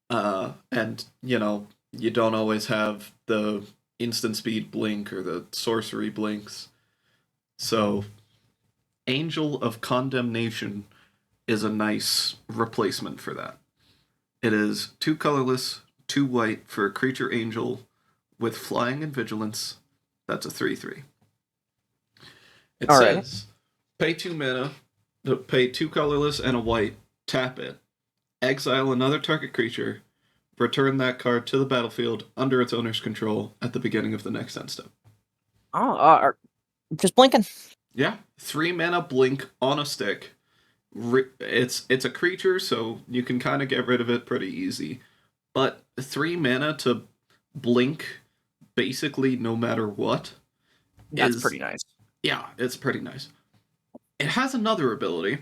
And, you know, you don't always have the instant speed blink or the sorcery blinks. So, Angel of Condemnation is a nice replacement for that. It is 2 colorless, 2 white for a creature angel with flying and vigilance. That's a 3/3. It All says, pay 2 mana, pay 2 colorless and a white, tap it, exile another target creature, return that card to the battlefield under its owner's control at the beginning of the next end step. Oh, just blinking. Yeah, 3 mana blink on a stick. It's a creature, so you can kind of get rid of it pretty easy. But 3 mana to blink basically no matter what. That's pretty nice. Yeah, it's pretty nice. It has another ability,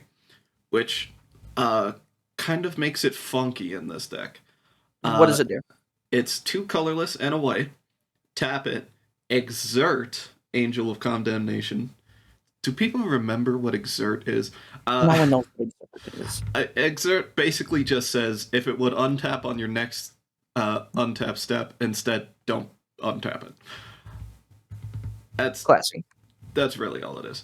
which kind of makes it funky in this deck. What does it do? It's 2 colorless and a white. Tap it. Exert Angel of Condemnation. Do people remember what exert is? No one knows what it is. Exert basically just says if it would untap on your next untap step. Instead, don't untap it. Classy. That's really all it is.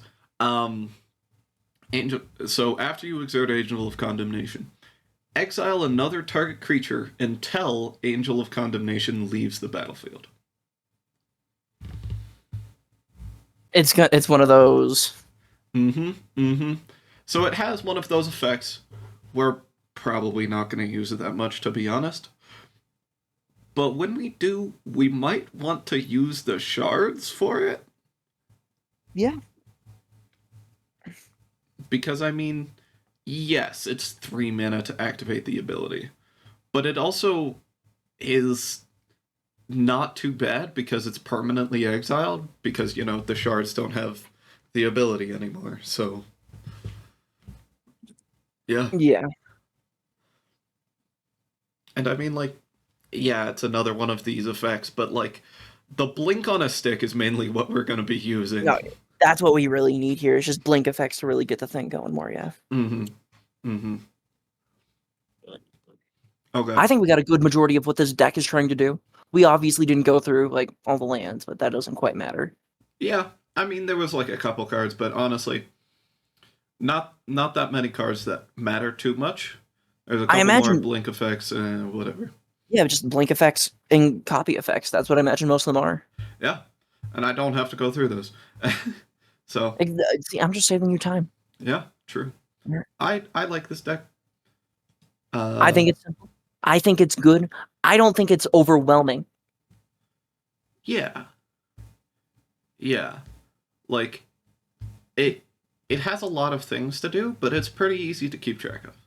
So after you exert Angel of Condemnation, exile another target creature until Angel of Condemnation leaves the battlefield. It's one of those. So it has one of those effects. We're probably not going to use it that much, to be honest. But when we do, we might want to use the shards for it. Yeah. Because, I mean, yes, it's 3 mana to activate the ability. But it also is not too bad because it's permanently exiled. Because, you know, the shards don't have the ability anymore. So, yeah. Yeah. And I mean, like, yeah, it's another one of these effects, but, like, the blink on a stick is mainly what we're going to be using. No, that's what we really need here. Is just blink effects to really get the thing going more. Yeah. Okay. I think we got a good majority of what this deck is trying to do. We obviously didn't go through like all the lands, but that doesn't quite matter. Yeah, I mean, there was like a couple cards, but honestly, not that many cards that matter too much. There's a couple more blink effects and whatever. Yeah, just blink effects and copy effects. That's what I imagine most of them are. Yeah, and I don't have to go through those. So see, I'm just saving you time. Yeah, true. Yeah. I like this deck. I think it's simple. I think it's good. I don't think it's overwhelming. Yeah. Yeah. Like it has a lot of things to do, but it's pretty easy to keep track of.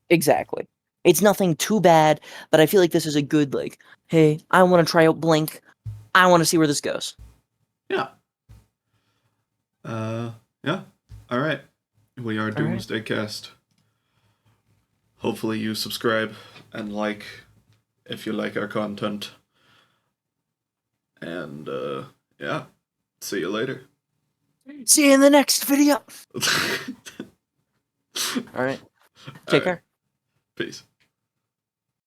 Exactly. It's nothing too bad, but I feel like this is a good, like, hey, I want to try out Blink. I want to see where this goes. Yeah. Yeah. All right. We are Doomsday Cast. Hopefully you subscribe and like if you like our content. And, yeah. See you later. See you in the next video. All right. Take care. Peace.